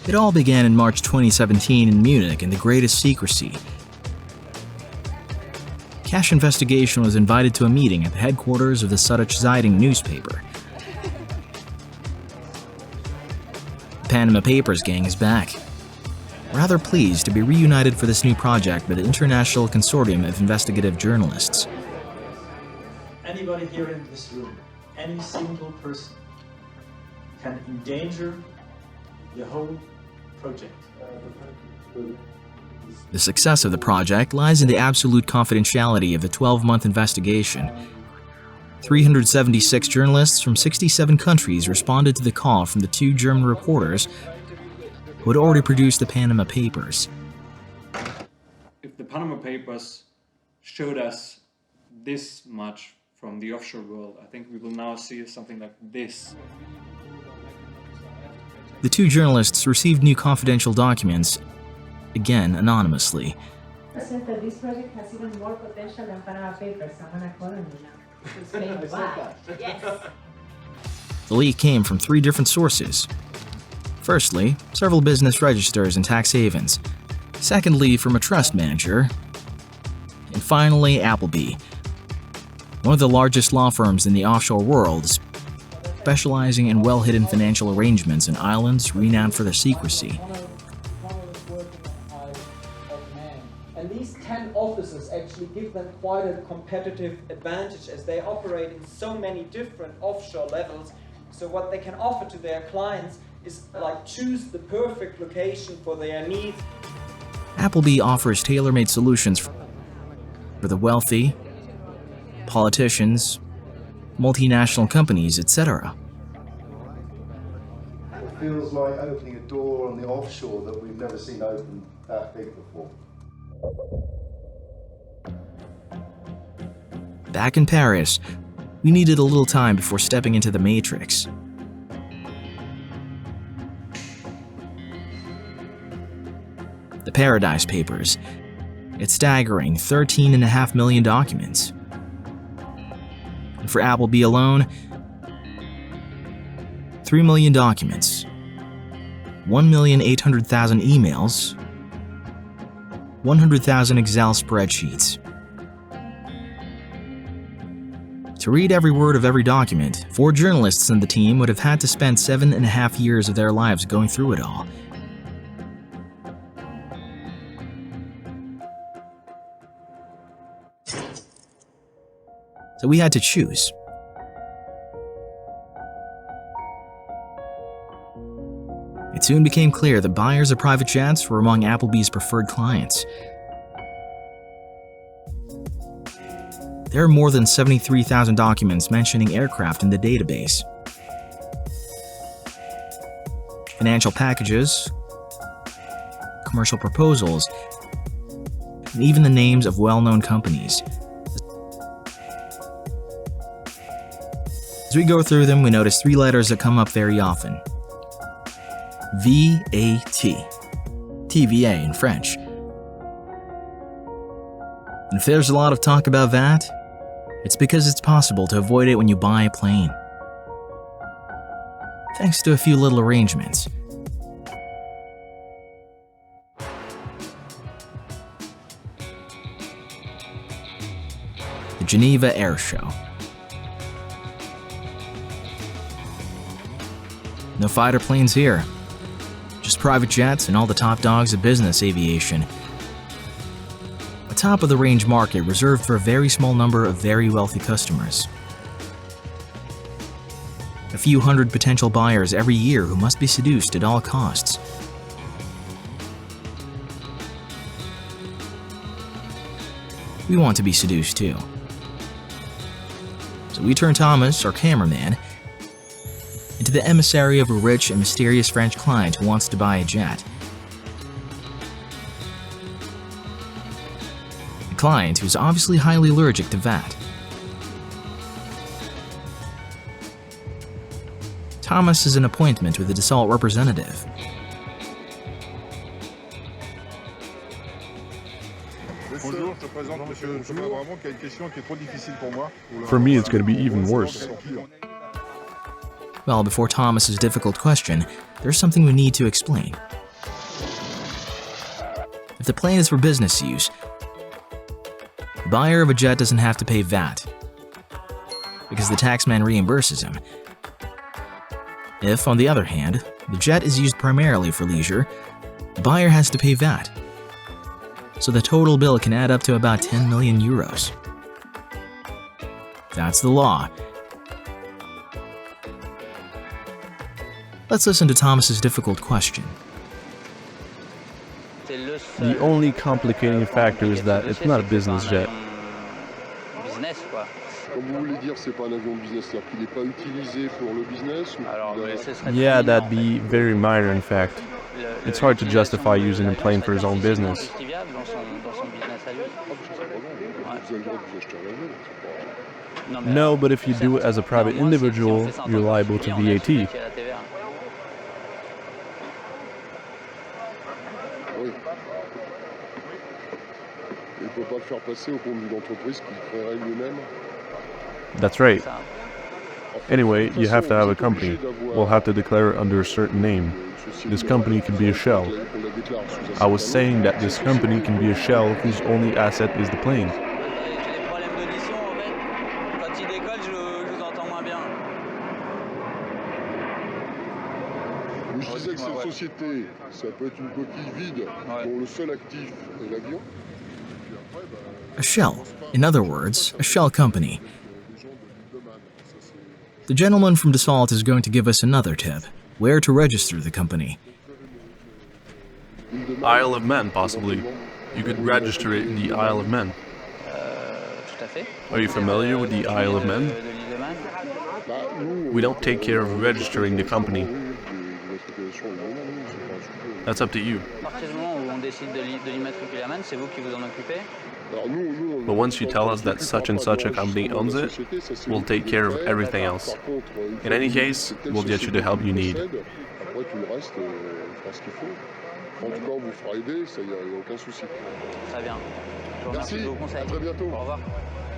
It all began in March 2017 in Munich in the greatest secrecy. Cash Investigation was invited to a meeting at the headquarters of the Süddeutsche Zeitung newspaper. The Panama Papers gang is back. Rather pleased to be reunited for this new project with the International Consortium of Investigative Journalists. Anybody here in this room, any single person, can endanger the whole project. The success of the project lies in the absolute confidentiality of the 12-month investigation. 376 journalists from 67 countries responded to the call from the two German reporters who had already produced the Panama Papers. If the Panama Papers showed us this much from the offshore world, I think we will now see something like this. The two journalists received new confidential documents, again anonymously. I said that this project has even more potential than Panama Papers. I'm gonna call him now. He's saying why? Yes. The leak came from three different sources. Firstly, several business registers and tax havens. Secondly, from a trust manager. And finally, Appleby, one of the largest law firms in the offshore world, specializing in well-hidden financial arrangements in islands renowned for their secrecy. And these 10 offices actually give them quite a competitive advantage as they operate in so many different offshore levels. So what they can offer to their clients is like choose the perfect location for their needs. Appleby offers tailor-made solutions for the wealthy, politicians, multinational companies, etc. It feels like opening a door on the offshore that we've never seen open that big before. Back in Paris, we needed a little time before stepping into the Matrix. The Paradise Papers. It's staggering 13.5 million documents. And for Appleby alone, 3 million documents, 1,800,000 emails, 100,000 Excel spreadsheets. To read every word of every document, 4 journalists in the team would have had to spend 7.5 years of their lives going through it all. So we had to choose. It soon became clear that buyers of private jets were among Appleby's preferred clients. There are more than 73,000 documents mentioning aircraft in the database. Financial packages, commercial proposals, and even the names of well-known companies. As we go through them, we notice 3 letters that come up very often. VAT. TVA in French. And if there's a lot of talk about that, it's because it's possible to avoid it when you buy a plane. Thanks to a few little arrangements. The Geneva Air Show. No fighter planes here. Just private jets and all the top dogs of business aviation. A top-of-the-range market reserved for a very small number of very wealthy customers. A few hundred potential buyers every year who must be seduced at all costs. We want to be seduced too. So we turn Thomas, our cameraman, into the emissary of a rich and mysterious French client who wants to buy a jet. A client who's obviously highly allergic to VAT. Thomas is an appointment with the Dassault representative. For me, it's going to be even worse. Well, before Thomas's difficult question, there's something we need to explain. If the plane is for business use, the buyer of a jet doesn't have to pay VAT, because the taxman reimburses him. If, on the other hand, the jet is used primarily for leisure, the buyer has to pay VAT. So the total bill can add up to about 10 million euros. That's the law. Let's listen to Thomas's difficult question. The only complicating factor is that it's not a business jet. Comme vous voulez dire, c'est pas un avion business, c'est-à-dire qu'il n'est pas utilisé pour le business ou Yeah, that'd be very minor in fact. It's hard to justify using a plane for his own business. vous avez le droit de vous acheter un avion. C'est pas... No, but if you do it as a private individual, you're liable to VAT. Oui. Il ne peut pas le faire passer au compte d'une entreprise qu'il créerait lui-même. That's right. Anyway, you have to have a company. We'll have to declare it under a certain name. This company can be a shell. I was saying that this company can be a shell whose only asset is the plane. Je disais que cette société, ça peut être une coquille vide dont le seul actif est l'avion. A shell. In other words, a shell company. The gentleman from Dassault is going to give us another tip: where to register the company. Isle of Man, possibly. You could register it in the Isle of Man. Are you familiar with the Isle of Man? We don't take care of registering the company. That's up to you. But once you tell us that such and such a company owns it, we'll take care of everything else. In any case, we'll get you the help you need.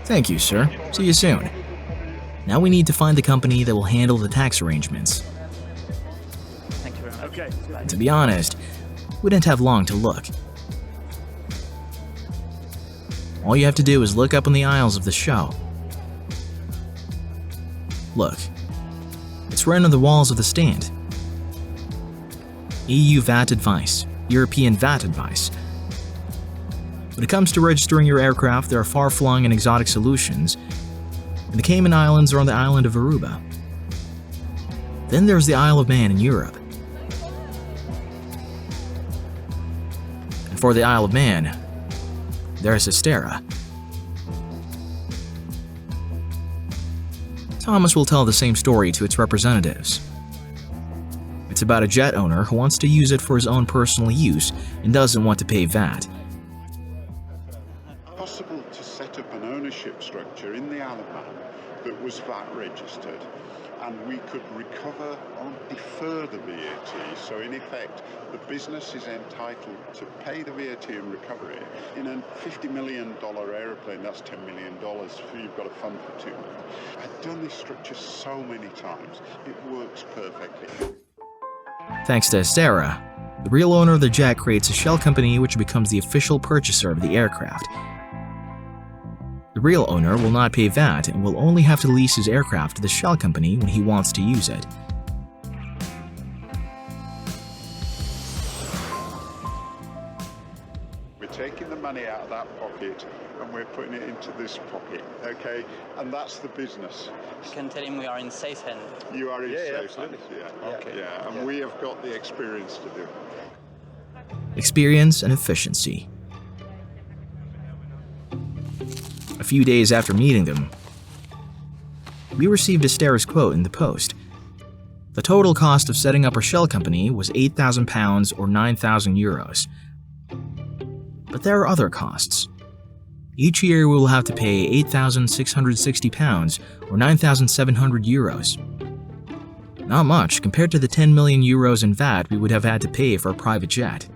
Thank you, sir. See you soon. Now we need to find the company that will handle the tax arrangements. Thank you very much. Okay. To be honest, we didn't have long to look. All you have to do is look up on the aisles of the show. Look. It's right on the walls of the stand. EU VAT advice, European VAT advice. When it comes to registering your aircraft, there are far-flung and exotic solutions, and the Cayman Islands are on the island of Aruba. Then there's the Isle of Man in Europe. And for the Isle of Man, there's Estera. Thomas will tell the same story to its representatives. It's about a jet owner who wants to use it for his own personal use and doesn't want to pay VAT. Possible to set up an ownership structure in the Isle of Man that was VAT registered, and we could recover or defer the VAT. So in effect, the business is entitled to pay the VAT and recover it. In a $50 million aeroplane, that's $10 million. You've got a fund for 2 million. I've done this structure so many times. It works perfectly. Thanks to Estera, the real owner of the jet creates a shell company which becomes the official purchaser of the aircraft. The real owner will not pay VAT and will only have to lease his aircraft to the shell company when he wants to use it. We're taking the money out of that pocket and we're putting it into this pocket, okay? And that's the business. You can tell him we are in safe hands. You are in safe absolutely. hands, yeah. Okay. Yeah, and we have got the experience to do it. Experience and efficiency. A few days after meeting them, we received Estera's quote in the post. The total cost of setting up our shell company was £8,000 or 9,000 euros. But there are other costs. Each year we will have to pay £8,660 or 9,700 euros. Not much compared to the 10 million euros in VAT we would have had to pay for a private jet.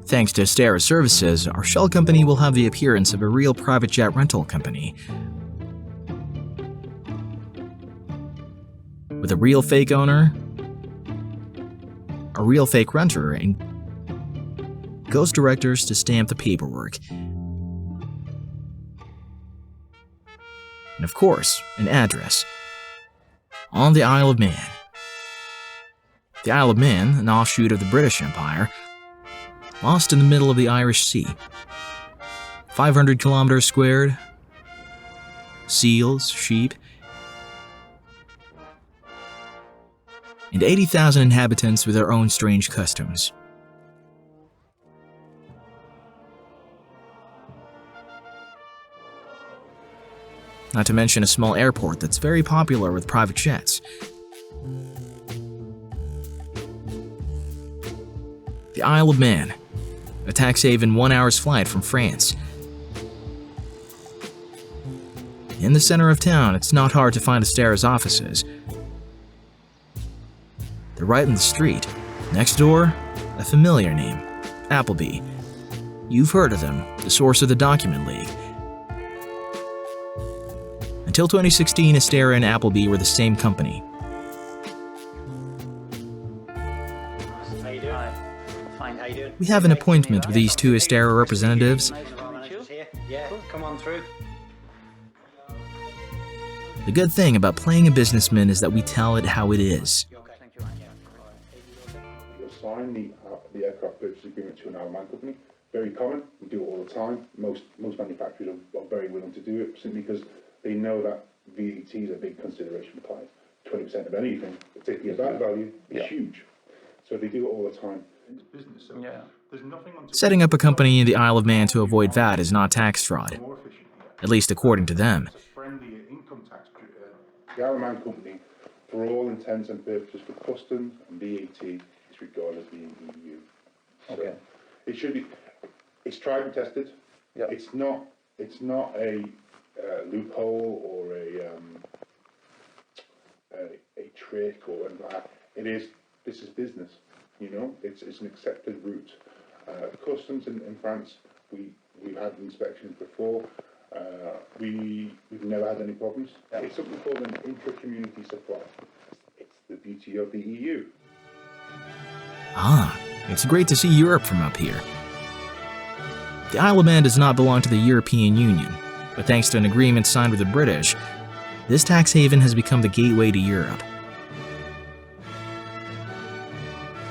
Thanks to Estera's services, our shell company will have the appearance of a real private jet rental company. with a real fake owner, a real fake renter, and ghost directors to stamp the paperwork. And of course, an address. On the Isle of Man. The Isle of Man, an offshoot of the British Empire, lost in the middle of the Irish Sea. 500 kilometers squared, seals, sheep, and 80,000 inhabitants with their own strange customs. Not to mention a small airport that's very popular with private jets. The Isle of Man, a tax haven 1 hour's flight from France. In the center of town, it's not hard to find Astera's offices. They're right in the street. Next door, a familiar name, Appleby. You've heard of them, the source of the Document League. Until 2016, Astera and Appleby were the same company. How you doing? Fine, how you doing? We have an appointment with these two Astera representatives. Yeah, come on through. The good thing about playing a businessman is that we tell it how it is. You assign the aircraft purchase agreement to an airline company. Very common. We do it all the time. Most manufacturers are very willing to do it simply because they know that VAT is a big consideration for clients. 20% of anything, particularly of that value, is huge. So they do it all the time. Setting up a company in the Isle of Man to avoid VAT is not tax fraud, at least according to them. The Isle of Man company, for all intents and purposes for customs and VAT, is regarded as being EU. So it should be. It's tried and tested. It's not a loophole or a trick or anything like that. This is business, you know. It's an accepted route. Customs in France, we've had inspections before. We've never had any problems. It's something called an intra-community supply. It's the beauty of the EU. Ah, it's great to see Europe from up here. The Isle of Man does not belong to the European Union, but thanks to an agreement signed with the British, this tax haven has become the gateway to Europe.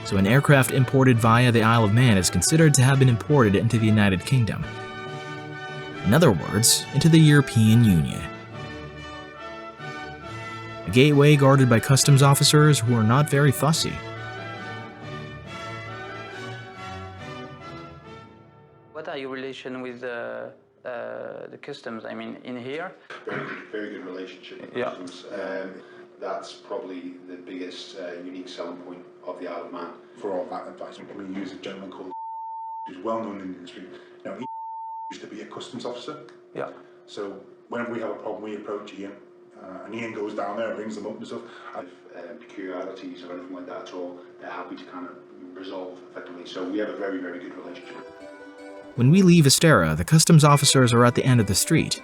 So an aircraft imported via the Isle of Man is considered to have been imported into the United Kingdom. In other words, into the European Union. A gateway guarded by customs officers who are not very fussy. What are your relation with the customs? I mean, in here? Very good relationship with customs. That's probably the biggest unique selling point of the Isle of Man. For all that advice, we use a gentleman called who's well known in the industry. Now, he used to be a customs officer. So when we have a problem, we approach Ian, and Ian goes down there and brings them up and stuff. Peculiarities or anything like that at all, they're happy to kind of resolve effectively. So we have a very, very good relationship. When we leave Astera, the customs officers are at the end of the street.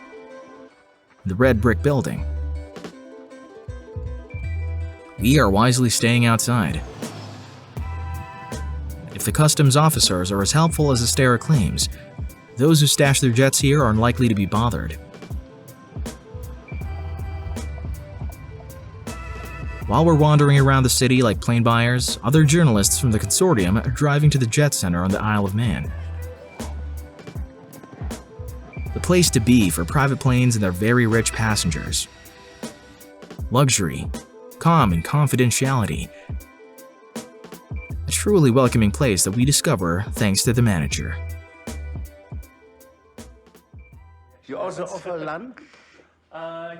The red brick building. We are wisely staying outside. If the customs officers are as helpful as Astera claims, those who stash their jets here are unlikely to be bothered. While we're wandering around the city like plane buyers, other journalists from the consortium are driving to the jet center on the Isle of Man. The place to be for private planes and their very rich passengers. Luxury, calm and confidentiality. A truly welcoming place that we discover thanks to the manager. You also offer land?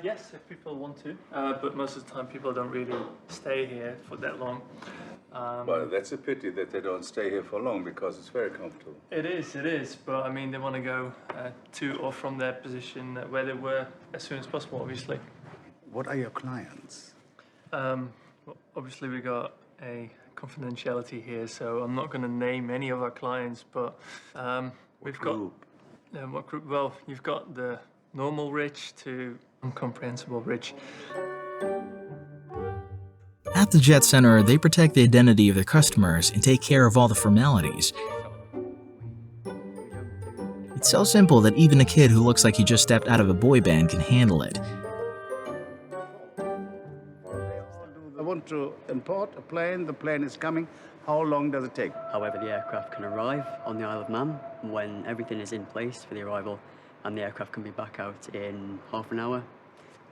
Yes, if people want to, but most of the time people don't really stay here for that long. Well, that's a pity that they don't stay here for long because it's very comfortable. It is, but I mean they want to go to or from their position where they were as soon as possible, obviously. What are your clients? Well, obviously we got a confidentiality here, so I'm not going to name any of our clients, but we've got... what group? Well, you've got the normal rich to incomprehensible rich. At the Jet Center, they protect the identity of their customers and take care of all the formalities. It's so simple that even a kid who looks like he just stepped out of a boy band can handle it. I want to import a plane, the plane is coming. How long does it take? However, the aircraft can arrive on the Isle of Man when everything is in place for the arrival, and the aircraft can be back out in half an hour.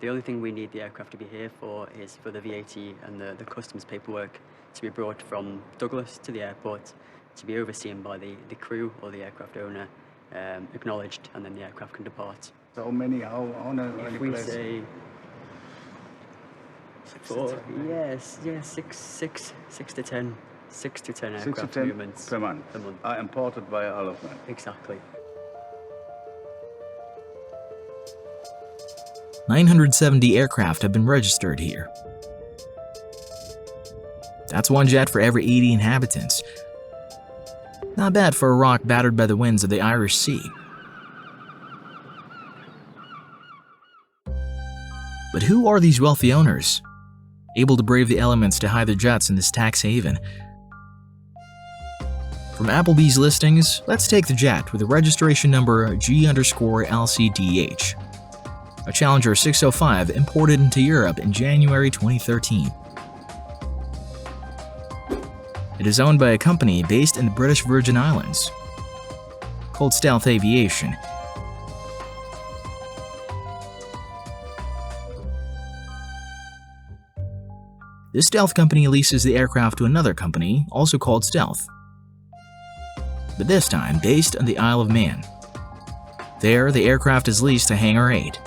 The only thing we need the aircraft to be here for is for the VAT and the customs paperwork to be brought from Douglas to the airport, to be overseen by the crew or the aircraft owner, acknowledged, and then the aircraft can depart. So many, how many If we planes? say six to ten aircraft movements per month are imported via Isle of Man. Exactly. 970 aircraft have been registered here. That's one jet for every 80 inhabitants. Not bad for a rock battered by the winds of the Irish Sea. But who are these wealthy owners, able to brave the elements to hide their jets in this tax haven? From Appleby's listings, let's take the jet with the registration number G_LCDH. A Challenger 605 imported into Europe in January 2013. It is owned by a company based in the British Virgin Islands, called Stealth Aviation. This Stealth company leases the aircraft to another company, also called Stealth, but this time based on the Isle of Man. There, the aircraft is leased to Hangar 8.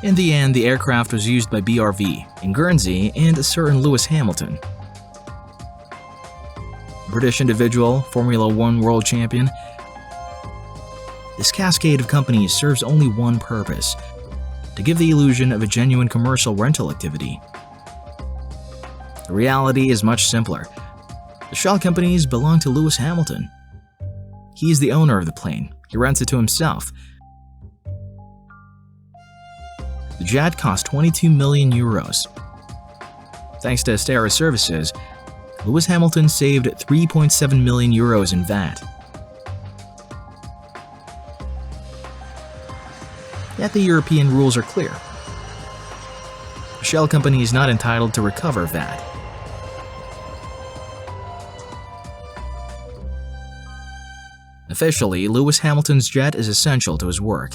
In the end, the aircraft was used by BRV in Guernsey and a certain Lewis Hamilton. British individual, Formula 1 world champion. This cascade of companies serves only one purpose: to give the illusion of a genuine commercial rental activity. The reality is much simpler. The shell companies belong to Lewis Hamilton. He is the owner of the plane. He rents it to himself. The jet cost 22 million euros. Thanks to Astera services, Lewis Hamilton saved 3.7 million euros in VAT. Yet the European rules are clear. A shell company is not entitled to recover VAT. Officially, Lewis Hamilton's jet is essential to his work.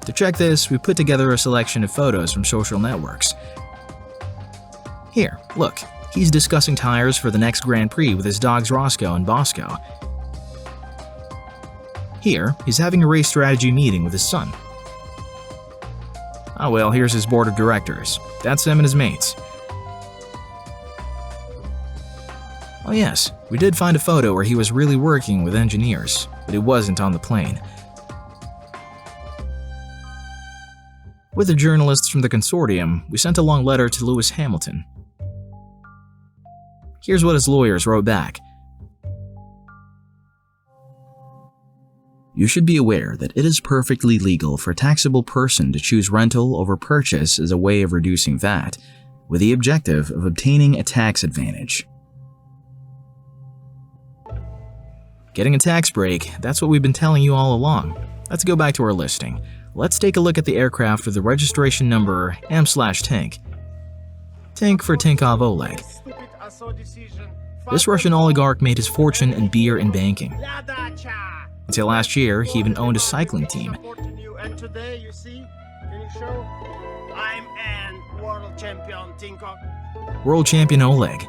To check this, we put together a selection of photos from social networks. Here, look, he's discussing tires for the next Grand Prix with his dogs Roscoe and Bosco. Here, he's having a race strategy meeting with his son. Oh well, here's his board of directors. That's him and his mates. Oh yes, we did find a photo where he was really working with engineers, but it wasn't on the plane. With the journalists from the consortium, we sent a long letter to Lewis Hamilton. Here's what his lawyers wrote back. You should be aware that it is perfectly legal for a taxable person to choose rental over purchase as a way of reducing VAT, with the objective of obtaining a tax advantage. Getting a tax break, that's what we've been telling you all along. Let's go back to our listing. Let's take a look at the aircraft with the registration number M/Tink. Tink for Tinkov Oleg. This Russian oligarch made his fortune in beer and banking. Until last year, he even owned a cycling team. And today, you see, can you show? I'm an world champion, Tinkov. World champion Oleg.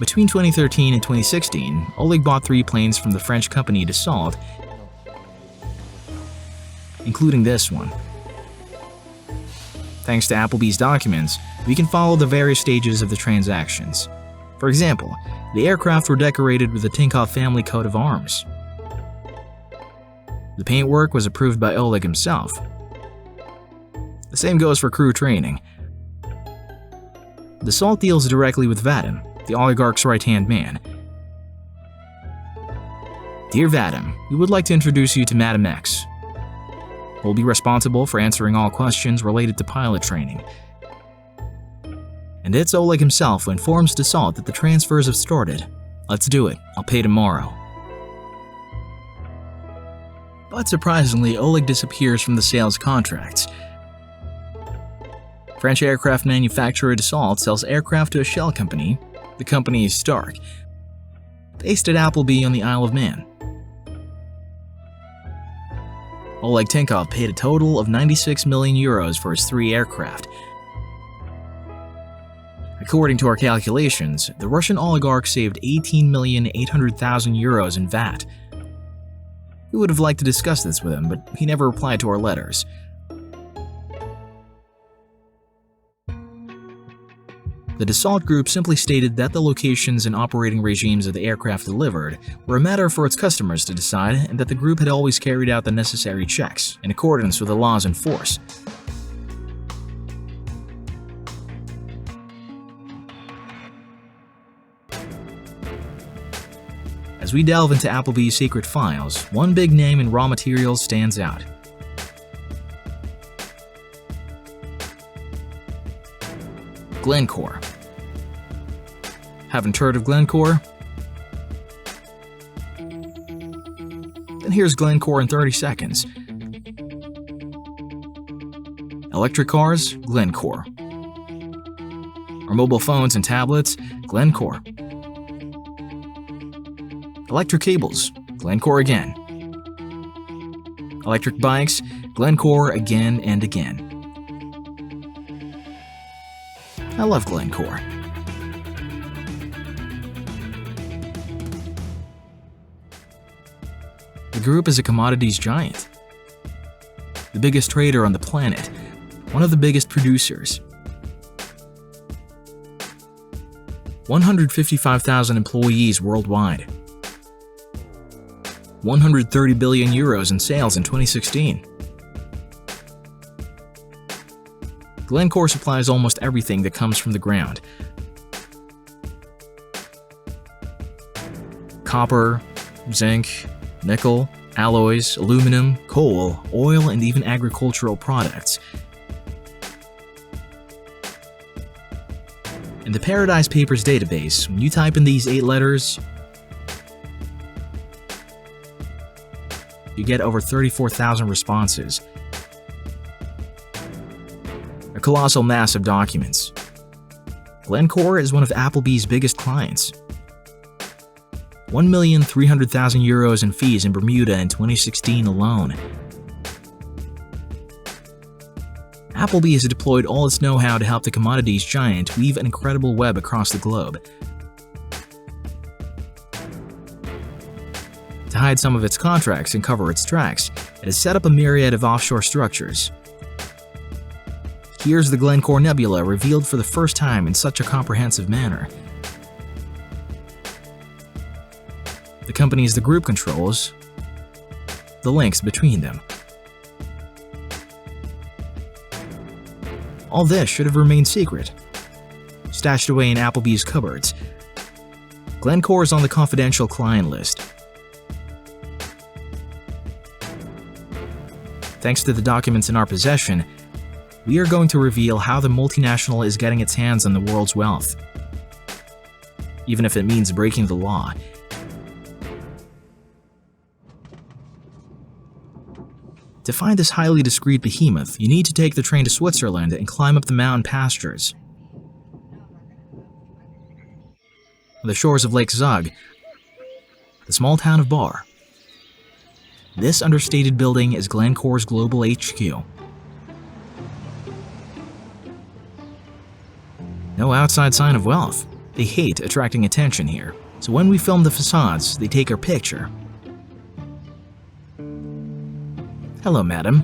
Between 2013 and 2016, Oleg bought 3 planes from the French company Dassault, including this one. Thanks to Appleby's documents, we can follow the various stages of the transactions. For example, the aircraft were decorated with the Tinkov family coat of arms. The paintwork was approved by Oleg himself. The same goes for crew training. Dassault deals directly with Vadim, the oligarch's right-hand man. Dear Vadim, we would like to introduce you to Madam X, who will be responsible for answering all questions related to pilot training. And it's Oleg himself who informs Dassault that the transfers have started. Let's do it. I'll pay tomorrow. But surprisingly, Oleg disappears from the sales contracts. French aircraft manufacturer Dassault sells aircraft to a shell company. The company is Stark, based at Appleby on the Isle of Man. Oleg Tinkov paid a total of 96 million euros for his 3 aircraft. According to our calculations, the Russian oligarch saved 18,800,000 euros in VAT. We would have liked to discuss this with him, but he never replied to our letters. The Dassault Group simply stated that the locations and operating regimes of the aircraft delivered were a matter for its customers to decide, and that the group had always carried out the necessary checks in accordance with the laws in force. As we delve into Appleby's secret files, one big name in raw materials stands out. Glencore. Haven't heard of Glencore? Then here's Glencore in 30 seconds. Electric cars? Glencore. Or mobile phones and tablets? Glencore. Electric cables? Glencore again. Electric bikes? Glencore again and again. I love Glencore. The group is a commodities giant. The biggest trader on the planet. One of the biggest producers. 155,000 employees worldwide. 130 billion euros in sales in 2016. Glencore supplies almost everything that comes from the ground. Copper, zinc, nickel, alloys, aluminum, coal, oil, and even agricultural products. In the Paradise Papers database, when you type in these 8 letters, you get over 34,000 responses. A colossal mass of documents. Glencore is one of Appleby's biggest clients. 1,300,000 euros in fees in Bermuda in 2016 alone. Appleby has deployed all its know-how to help the commodities giant weave an incredible web across the globe. To hide some of its contracts and cover its tracks, it has set up a myriad of offshore structures. Here's the Glencore Nebula revealed for the first time in such a comprehensive manner. The companies the group controls, the links between them. All this should have remained secret, stashed away in Appleby's cupboards. Glencore is on the confidential client list. Thanks to the documents in our possession, we are going to reveal how the multinational is getting its hands on the world's wealth, even if it means breaking the law. To find this highly discreet behemoth, you need to take the train to Switzerland and climb up the mountain pastures. On the shores of Lake Zug, the small town of Bar. This understated building is Glencore's global HQ. No outside sign of wealth. They hate attracting attention here, so when we film the facades, they take our picture. Hello, madam.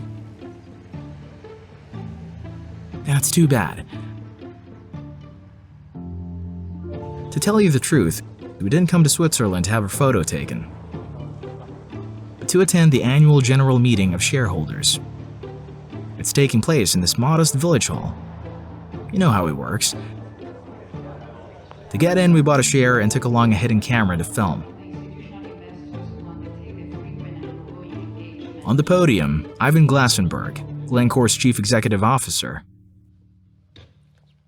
That's too bad. To tell you the truth, we didn't come to Switzerland to have a photo taken, but to attend the annual general meeting of shareholders. It's taking place in this modest village hall. You know how it works. To get in, we bought a share and took along a hidden camera to film. On the podium, Ivan Glassenberg, Glencore's chief executive officer.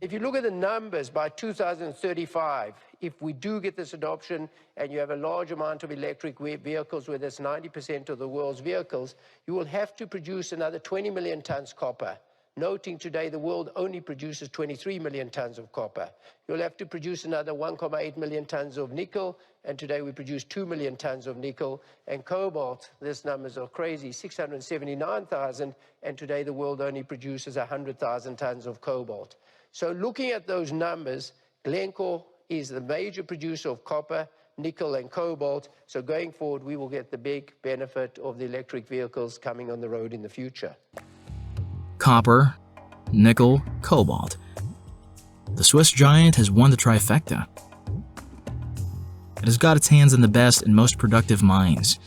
If you look at the numbers by 2035, if we do get this adoption and you have a large amount of electric vehicles, where that's 90% of the world's vehicles, you will have to produce another 20 million tons copper. Noting today the world only produces 23 million tons of copper. You'll have to produce another 1.8 million tons of nickel, and today we produce 2 million tons of nickel. And cobalt, these numbers are crazy, 679,000, and today the world only produces 100,000 tons of cobalt. So looking at those numbers, Glencore is the major producer of copper, nickel, and cobalt. So going forward, we will get the big benefit of the electric vehicles coming on the road in the future. Copper, nickel, cobalt. The Swiss giant has won the trifecta. It has got its hands in the best and most productive mines.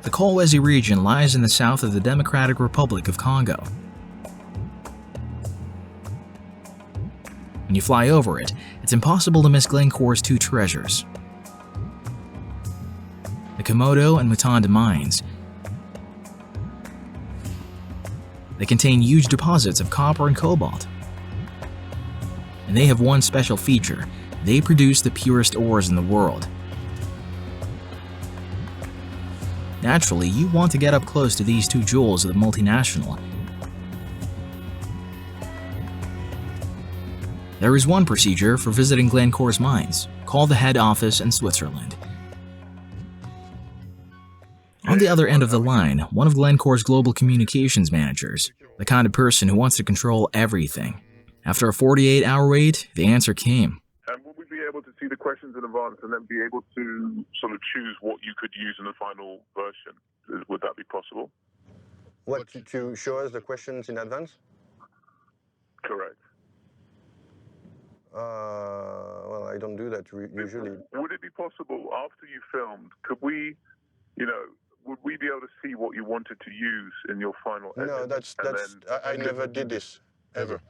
The Kolwezi region lies in the south of the Democratic Republic of Congo. When you fly over it, it's impossible to miss Glencore's two treasures: the Komodo and Mutanda mines. They contain huge deposits of copper and cobalt. And they have one special feature: they produce the purest ores in the world. Naturally, you want to get up close to these two jewels of the multinational. There is one procedure for visiting Glencore's mines. Call the head office in Switzerland. On the other end of the line, one of Glencore's global communications managers, the kind of person who wants to control everything. After a 48-hour wait, the answer came. And would we be able to see the questions in advance and then be able to sort of choose what you could use in the final version? Would that be possible? What, to show us the questions in advance? Correct. Well, I don't do that usually. Would it be possible, after you filmed, could we, would we be able to see what you wanted to use in your final edit? No, I never did this, ever.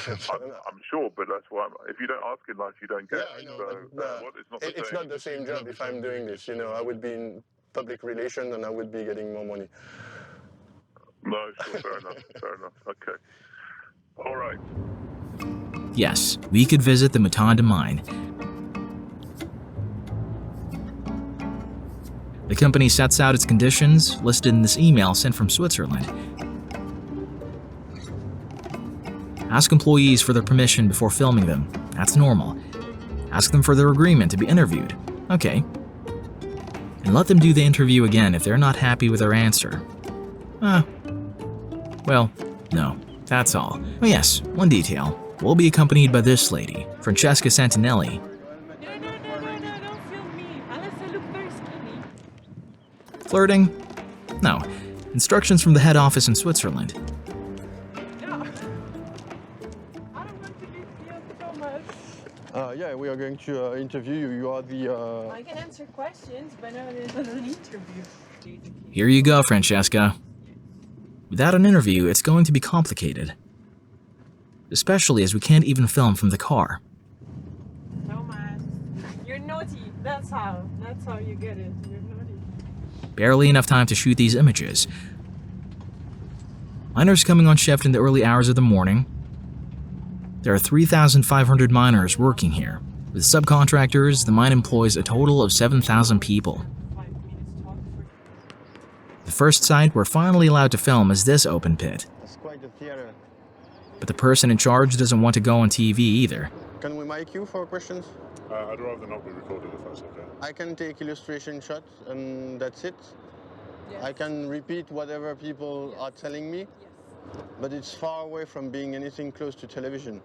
I'm sure, but that's why if you don't ask in life, you don't get it. I know, it's not the same job if I'm doing this. I would be in public relations and I would be getting more money. No, sure, fair enough, okay. All right. Yes, we could visit the Mutanda mine. The company sets out its conditions, listed in this email sent from Switzerland. Ask employees for their permission before filming them. That's normal. Ask them for their agreement to be interviewed. Okay. And let them do the interview again if they're not happy with their answer. Well, no. That's all. Oh yes, one detail. We'll be accompanied by this lady, Francesca Santinelli. No, don't film me, unless I look very skinny. Flirting? No. Instructions from the head office in Switzerland. No. I don't want to be filmed so much. Yeah, we are going to interview you. You are the... I can answer questions, but no, there's not an interview. Here you go, Francesca. Without an interview, it's going to be complicated. Especially as we can't even film from the car. Thomas, you're naughty. That's how you get it. You're naughty. Barely enough time to shoot these images. Miners coming on shift in the early hours of the morning. There are 3,500 miners working here. With subcontractors, the mine employs a total of 7,000 people. The first site we're finally allowed to film is this open pit. It's quite a theater. But the person in charge doesn't want to go on TV either. Can we mic you for questions? I'd rather not be recorded if that's okay. I can take illustration shots and that's it. Yes. I can repeat whatever people are telling me, but it's far away from being anything close to television.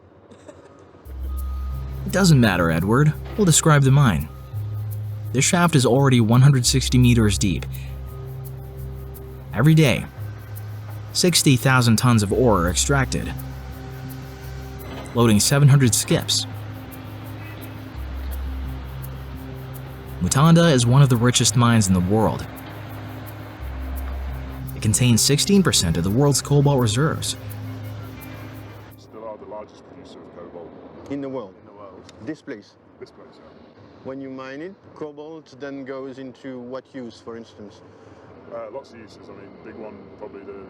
It doesn't matter, Edward. We'll describe the mine. This shaft is already 160 meters deep. Every day, 60,000 tons of ore are extracted, loading 700 skips. Mutanda is one of the richest mines in the world. It contains 16% of the world's cobalt reserves. Still are the largest producer of cobalt in the world. In the world. This place. This place, yeah. when you mine it, cobalt then goes into what use, for instance? Lots of uses. I mean, big one, probably the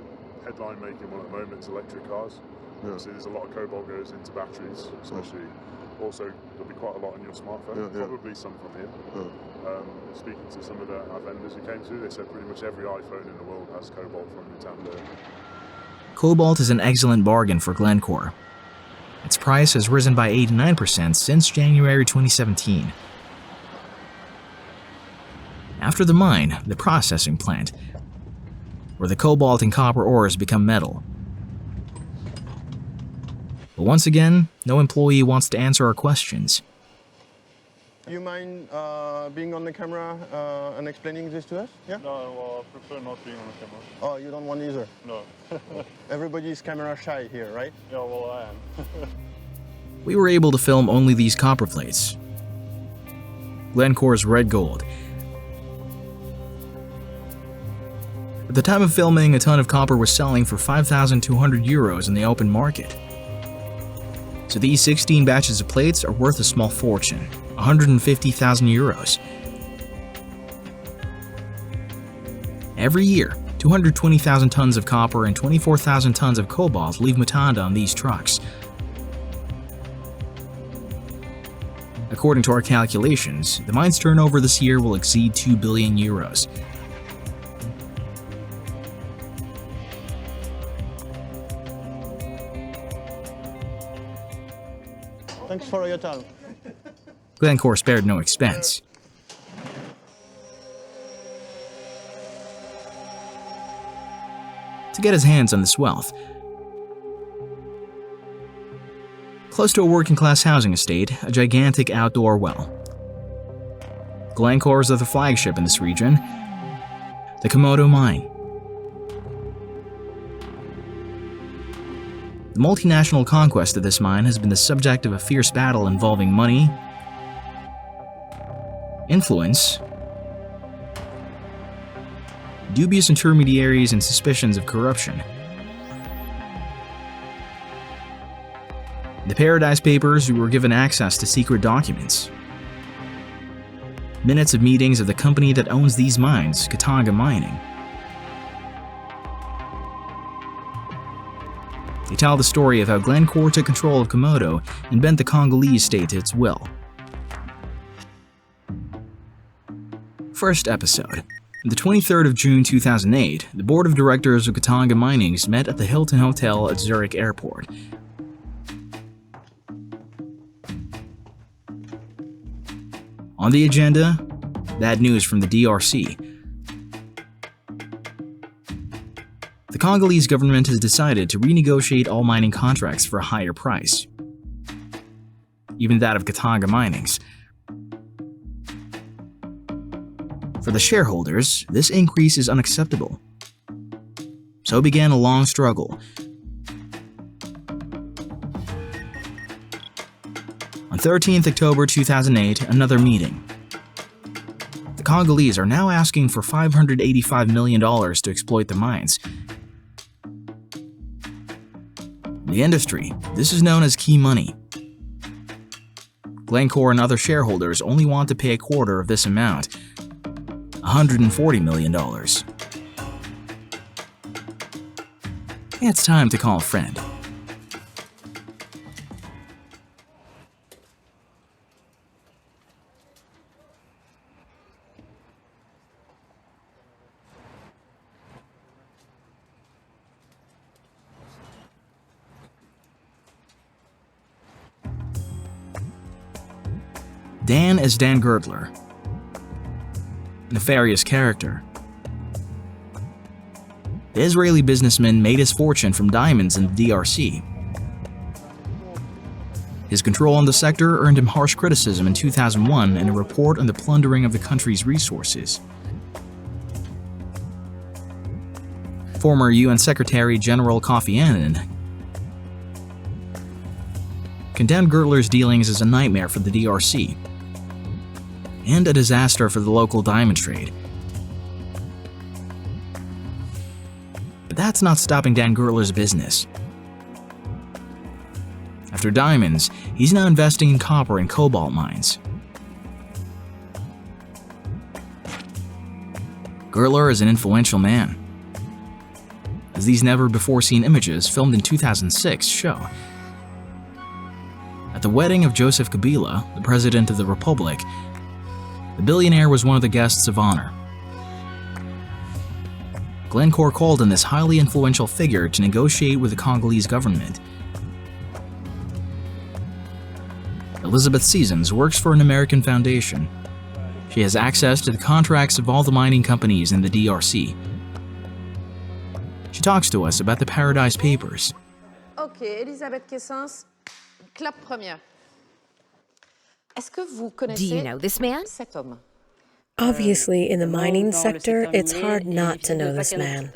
headline making one at the moment is electric cars. Yeah. So there's a lot of cobalt goes into batteries, especially. Also, there'll be quite a lot on your smartphone, probably some from here. Speaking to some of our vendors who came through, they said pretty much every iPhone in the world has cobalt from Nintendo. Cobalt is an excellent bargain for Glencore. Its price has risen by 89% since January 2017. After the mine, the processing plant, where the cobalt and copper ores become metal. But once again, no employee wants to answer our questions. You mind being on the camera and explaining this to us? Yeah? No, well, I prefer not being on the camera. Oh, you don't want either? No. Everybody's camera shy here, right? Yeah, well, I am. We were able to film only these copper plates. Glencore's red gold. At the time of filming, a ton of copper was selling for 5,200 euros in the open market. So these 16 batches of plates are worth a small fortune, 150,000 euros. Every year, 220,000 tons of copper and 24,000 tons of cobalt leave Mutanda on these trucks. According to our calculations, the mine's turnover this year will exceed 2 billion euros. Thanks for your time. Glencore spared no expense. To get his hands on this wealth. Close to a working-class housing estate, a gigantic outdoor well. Glencore is the flagship in this region, the Komodo mine. The multinational conquest of this mine has been the subject of a fierce battle involving money, influence, dubious intermediaries, and suspicions of corruption. In the Paradise Papers, we were given access to secret documents. Minutes of meetings of the company that owns these mines, Katanga Mining. They tell the story of how Glencore took control of Komodo and bent the Congolese state to its will. First episode. On the 23rd of June 2008, the board of directors of Katanga Minings met at the Hilton Hotel at Zurich Airport. On the agenda, bad news from the DRC. The Congolese government has decided to renegotiate all mining contracts for a higher price, even that of Katanga Minings. For the shareholders, this increase is unacceptable. So began a long struggle. On 13th October 2008, another meeting. The Congolese are now asking for $585 million to exploit the mines. In the industry, this is known as key money. Glencore and other shareholders only want to pay a quarter of this amount, $140 million. It's time to call a friend. Dan is Dan Gertler, a nefarious character. The Israeli businessman made his fortune from diamonds in the DRC. His control on the sector earned him harsh criticism in 2001 in a report on the plundering of the country's resources. Former UN Secretary General Kofi Annan condemned Gertler's dealings as a nightmare for the DRC and a disaster for the local diamond trade. But that's not stopping Dan Gertler's business. After diamonds, he's now investing in copper and cobalt mines. Gertler is an influential man, as these never-before-seen images filmed in 2006 show. At the wedding of Joseph Kabila, the President of the Republic, the billionaire was one of the guests of honor. Glencore called on this highly influential figure to negotiate with the Congolese government. Elizabeth Seasons works for an American foundation. She has access to the contracts of all the mining companies in the DRC. She talks to us about the Paradise Papers. Ok, Elisabeth Kessens, clap première. Est-ce que vous connaissez Do you know this man? cet homme? Obviously, in the mining sector, it's hard not to know this man.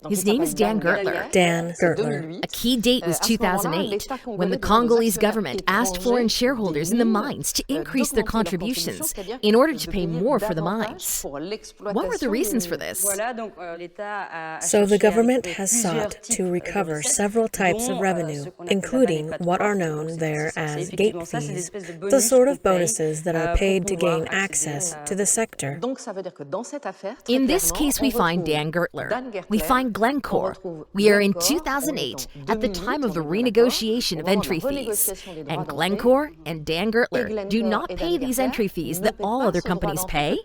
His name is Dan Gertler. Dan Gertler. A key date was 2008, when the Congolese government asked foreign shareholders in the mines to increase their contributions in order to pay more for the mines. What were the reasons for this? So the government has sought to recover several types of revenue, including what are known there as gate fees, the sort of bonuses that are paid to gain access to the sector. In this case, we find Dan Gertler. We find Glencore. We are in 2008 at the time of the renegotiation of entry fees. And Glencore and Dan Gertler do not pay these entry fees that all other companies pay.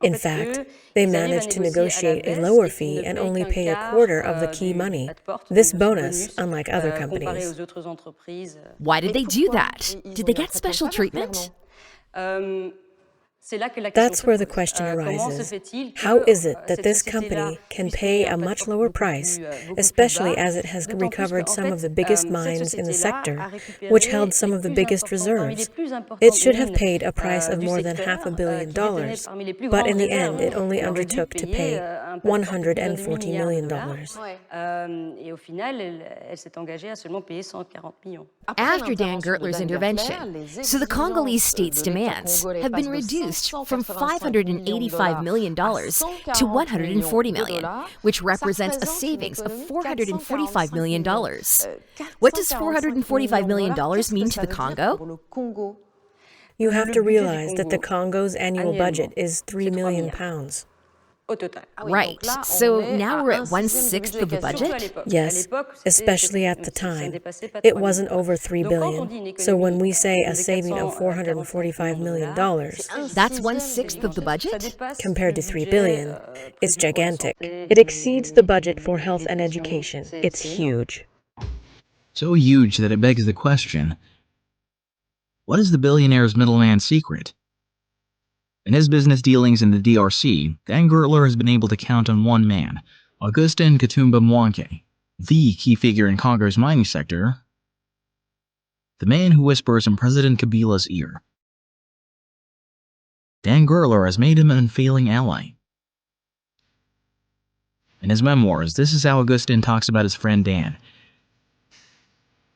In fact, they managed to negotiate a lower fee and only pay a quarter of the key money. This bonus, unlike other companies. Why did they do that? Did they get special treatment? That's where the question arises. How is it that this company can pay a much lower price, especially as it has recovered some of the biggest mines in the sector, which held some of the biggest reserves? It should have paid a price of more than $500 million, but in the end it only undertook to pay $140 million. After Dan Gertler's intervention, so the Congolese state's demands have been reduced from $585 million to $140 million, which represents a savings of $445 million. What does $445 million mean to the Congo? You have to realize that the Congo's annual budget is £3 million. Right, so now we're at 1/6 of the budget? Yes, especially at the time. It wasn't over $3 billion, so when we say a saving of $445 million, that's 1/6 of the budget? Compared to $3 billion, it's gigantic. It exceeds the budget for health and education. It's huge. So huge that it begs the question, what is the billionaire's middleman secret? In his business dealings in the DRC, Dan Gertler has been able to count on one man, Augustin Katumba Mwanke, the key figure in Congo's mining sector, the man who whispers in President Kabila's ear. Dan Gertler has made him an unfailing ally. In his memoirs, this is how Augustin talks about his friend Dan.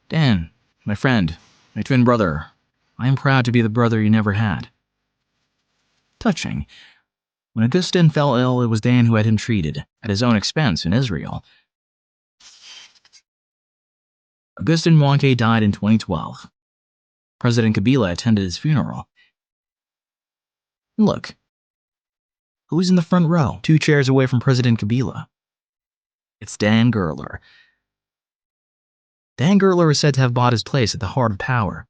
Dan, my friend, my twin brother, I am proud to be the brother you never had. Touching. When Augustin fell ill, it was Dan who had him treated, at his own expense in Israel. Augustin Mwanke died in 2012. President Kabila attended his funeral. And look, who's in the front row, 2 chairs away from President Kabila? It's Dan Gertler. Dan Gertler is said to have bought his place at the heart of power.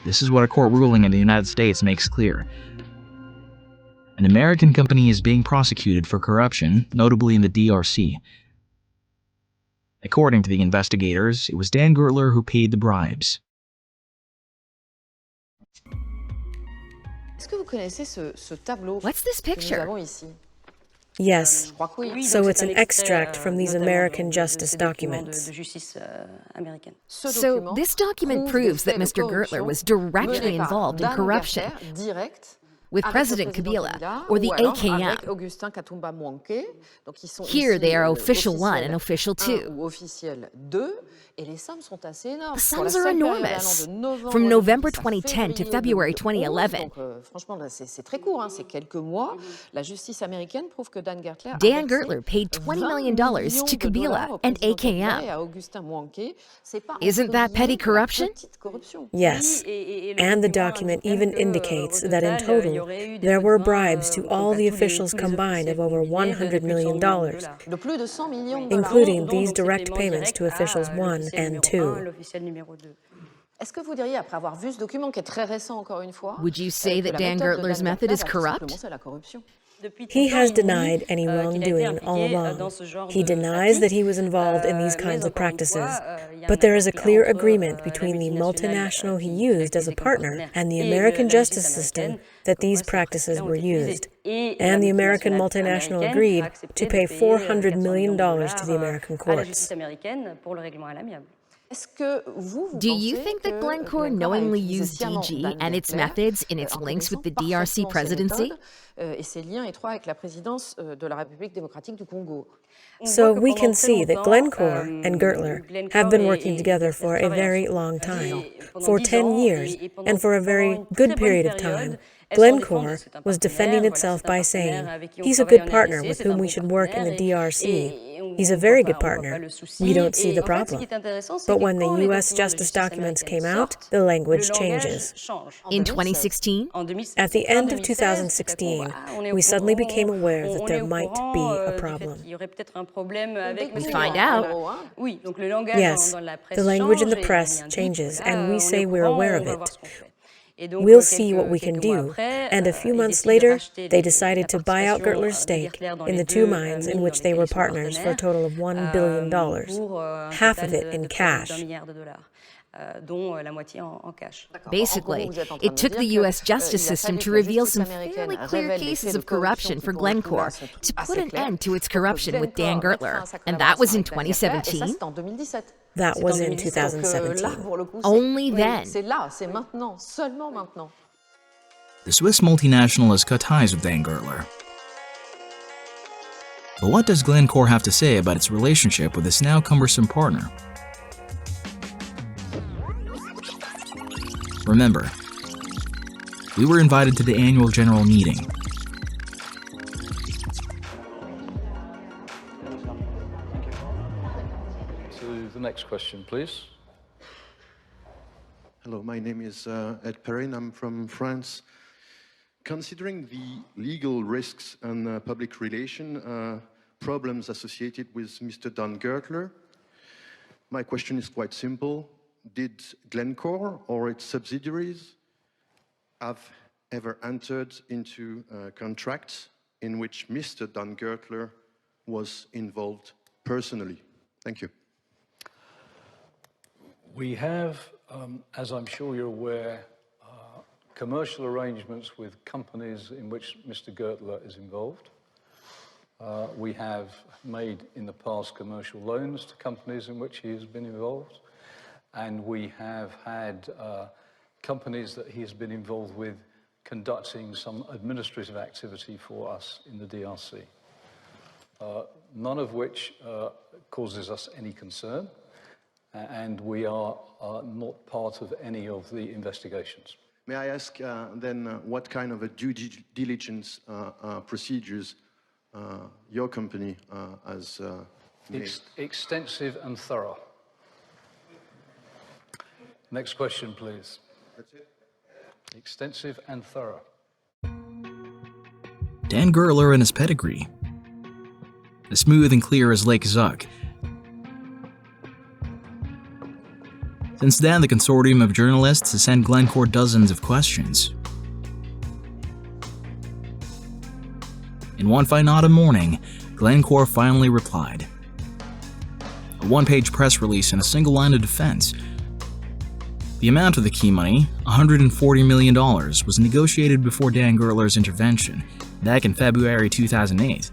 This is what a court ruling in the United States makes clear. An American company is being prosecuted for corruption, notably in the DRC. According to the investigators, it was Dan Gertler who paid the bribes. What's this picture? Yes, so it's an extract from these American justice documents. So this document proves that Mr. Gertler was directly involved in corruption with President Kabila, or the AKM. Here they are Official 1 and Official 2. The sums are enormous. From November 2010 to February 2011, Dan Gertler paid $20 million to Kabila and AKM. Isn't that petty corruption? Yes, and the document even indicates that in total, there were bribes to all the officials combined of over $100 million, including these direct payments to officials 1 and 2. Would you say that Dan Gertler's method is corrupt? He has denied any wrongdoing all along. He denies that he was involved in these kinds of practices. But there is a clear agreement between the multinational he used as a partner and the American justice system that these practices were used. And the American multinational agreed to pay $400 million to the American courts. Do you think that Glencore knowingly used DG and its methods in its links with the DRC presidency? So we can see that Glencore and Gertler have been working together for a very long time, for 10 years, and for a very good period of time. Glencore was defending itself by saying, he's a good partner with whom we should work in the DRC. He's a very good partner. We don't see the problem. But when the U.S. Justice documents came out, the language changes. In 2016? At the end of 2016, we suddenly became aware that there might be a problem. We find out. Yes, the language in the press changes, and we say we're aware of it. We'll see what we can do. And a few months later, they decided to buy out Gertler's stake in the 2 mines in which they were partners for a total of $1 billion, half of it in cash. Basically, it took the U.S. justice system to reveal some fairly clear cases of corruption for Glencore to put an end to its corruption with Dan Gertler. And that was in 2017? That was in 2017. Only then. The Swiss multinational has cut ties with Dan Gertler. But what does Glencore have to say about its relationship with its now cumbersome partner? Remember, we were invited to the annual general meeting. The next question, please. Hello, my name is Ed Perrin. I'm from France. Considering the legal risks and public relation problems associated with Mr. Dan Gertler, my question is quite simple. Did Glencore or its subsidiaries have ever entered into contracts in which Mr. Dan Gertler was involved personally? Thank you. We have, as I'm sure you're aware, commercial arrangements with companies in which Mr. Gertler is involved. We have made in the past commercial loans to companies in which he has been involved. And we have had companies that he has been involved with conducting some administrative activity for us in the DRC. None of which causes us any concern. And we are not part of any of the investigations. May I ask then what kind of a due diligence procedures your company has made? Extensive and thorough. Next question, please. That's it? Extensive and thorough. Dan Gertler and his pedigree. As smooth and clear as Lake Zuck. Since then, the consortium of journalists has sent Glencore dozens of questions. In one fine autumn morning, Glencore finally replied. A one-page press release and a single line of defense. The amount of the key money, $140 million, was negotiated before Dan Gertler's intervention, back in February 2008.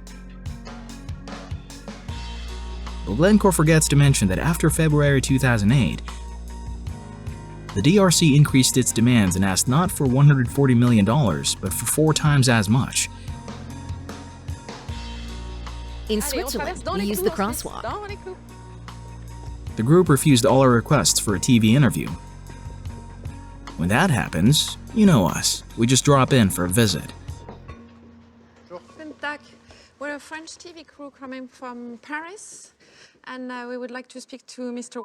But Glencore forgets to mention that after February 2008, the DRC increased its demands and asked not for $140 million, but for 4 times as much. In Switzerland, we use the crosswalk. the group refused all our requests for a TV interview. When that happens, you know us. We just drop in for a visit. We're a French TV crew coming from Paris, and we would like to speak to Mr.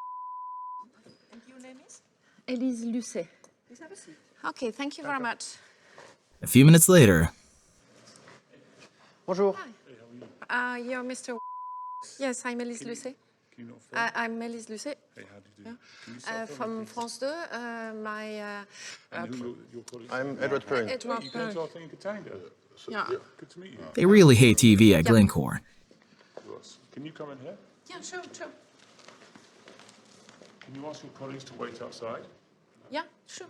And your name is? Élise Lucet. Okay, thank you very much. A few minutes later. Bonjour. You're Mr. Yes, I'm Élise Lucet. I'm Élise Lucet. Hey, how do you do? From France 2. I'm Edouard Perrin. Edouard You go to our thing in Katanga. Yeah. Good to meet you. They really hate TV at Glencore. Can you come in here? Yeah, sure. Can you ask your colleagues to wait outside? Yeah, sure.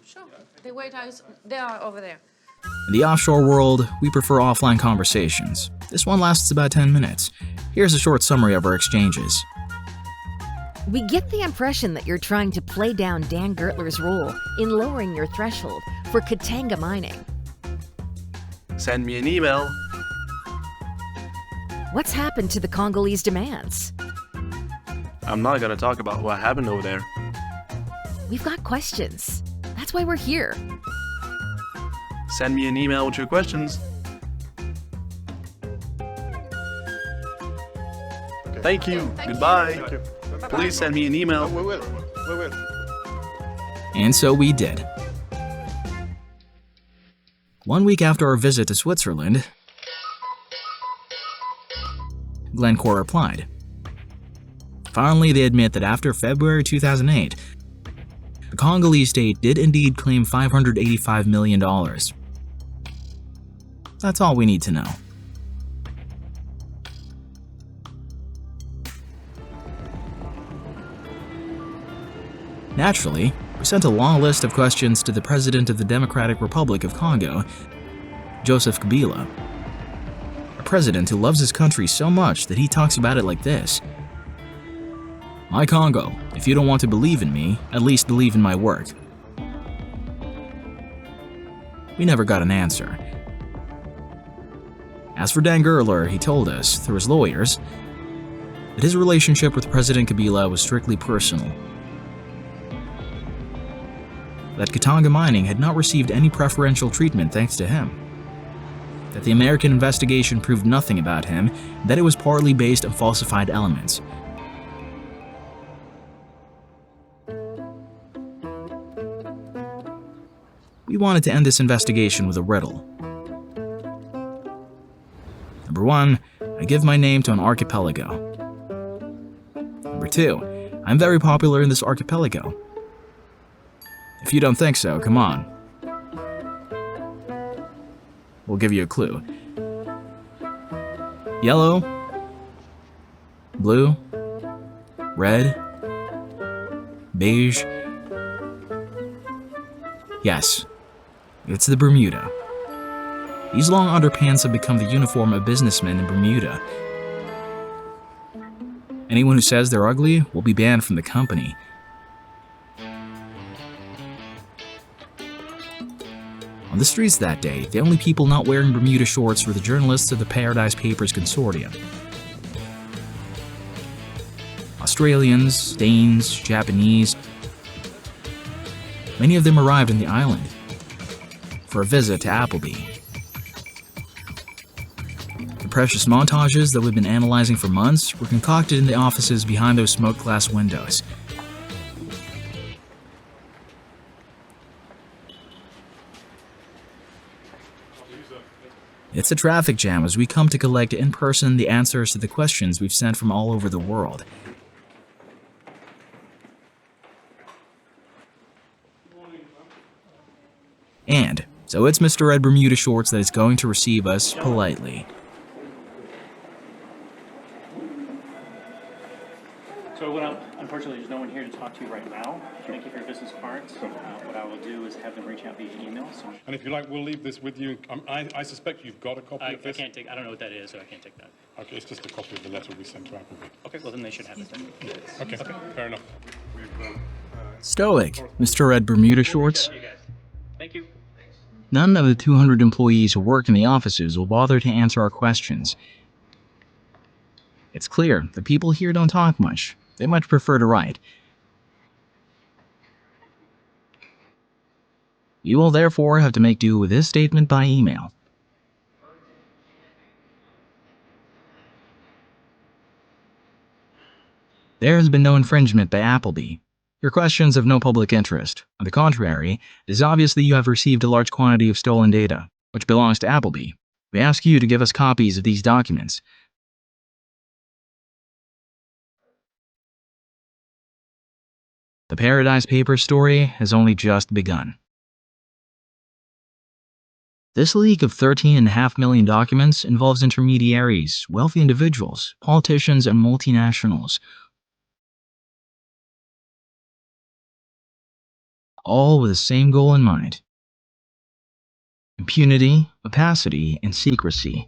They are over there. In the offshore world, we prefer offline conversations. This one lasts about 10 minutes. Here's a short summary of our exchanges. We get the impression that you're trying to play down Dan Gertler's role in lowering your threshold for Katanga mining. Send me an email. What's happened to the Congolese demands? I'm not going to talk about what happened over there. We've got questions. That's why we're here. Send me an email with your questions. Okay. Thank you. Goodbye. Thank you. Please send me an email. We will. And so we did. 1 week after our visit to Switzerland, Glencore replied. Finally, they admit that after February 2008, the Congolese state did indeed claim $585 million. That's all we need to know. Naturally, we sent a long list of questions to the President of the Democratic Republic of Congo, Joseph Kabila. A president who loves his country so much that he talks about it like this. My Congo, if you don't want to believe in me, at least believe in my work. We never got an answer. As for Dan Gertler, he told us, through his lawyers, that his relationship with President Kabila was strictly personal. That Katanga Mining had not received any preferential treatment thanks to him. That the American investigation proved nothing about him, that it was partly based on falsified elements. We wanted to end this investigation with a riddle. Number 1, I give my name to an archipelago. Number 2, I'm very popular in this archipelago. If you don't think so, come on. We'll give you a clue. Yellow, blue, red, beige. Yes, it's the Bermuda. These long underpants have become the uniform of businessmen in Bermuda. Anyone who says they're ugly will be banned from the company. On the streets that day, the only people not wearing Bermuda shorts were the journalists of the Paradise Papers Consortium. Australians, Danes, Japanese. Many of them arrived on the island for a visit to Appleby. The precious montages that we've been analyzing for months were concocted in the offices behind those smoked glass windows. It's a traffic jam as we come to collect in person the answers to the questions we've sent from all over the world. And so it's Mr. Red Bermuda Shorts that is going to receive us politely. So unfortunately, there's no one here to talk to you right now. Thank you for your business cards. What I will do is have them reach out via email. So. And if you like, we'll leave this with you. I suspect you've got a copy of this. I don't know what that is, so I can't take that. Okay, it's just a copy of the letter we sent to Appleby. Okay, well then they should have it then. Okay, fair enough. Stoic, Mr. Red Bermuda Shorts. Thank you. None of the 200 employees who work in the offices will bother to answer our questions. It's clear the people here don't talk much. They much prefer to write. You will therefore have to make do with this statement by email. There has been no infringement by Appleby. Your questions have no public interest. On the contrary, it is obvious that you have received a large quantity of stolen data, which belongs to Appleby. We ask you to give us copies of these documents. The Paradise Papers story has only just begun. This leak of 13.5 million documents involves intermediaries, wealthy individuals, politicians, and multinationals, all with the same goal in mind: impunity, opacity, and secrecy.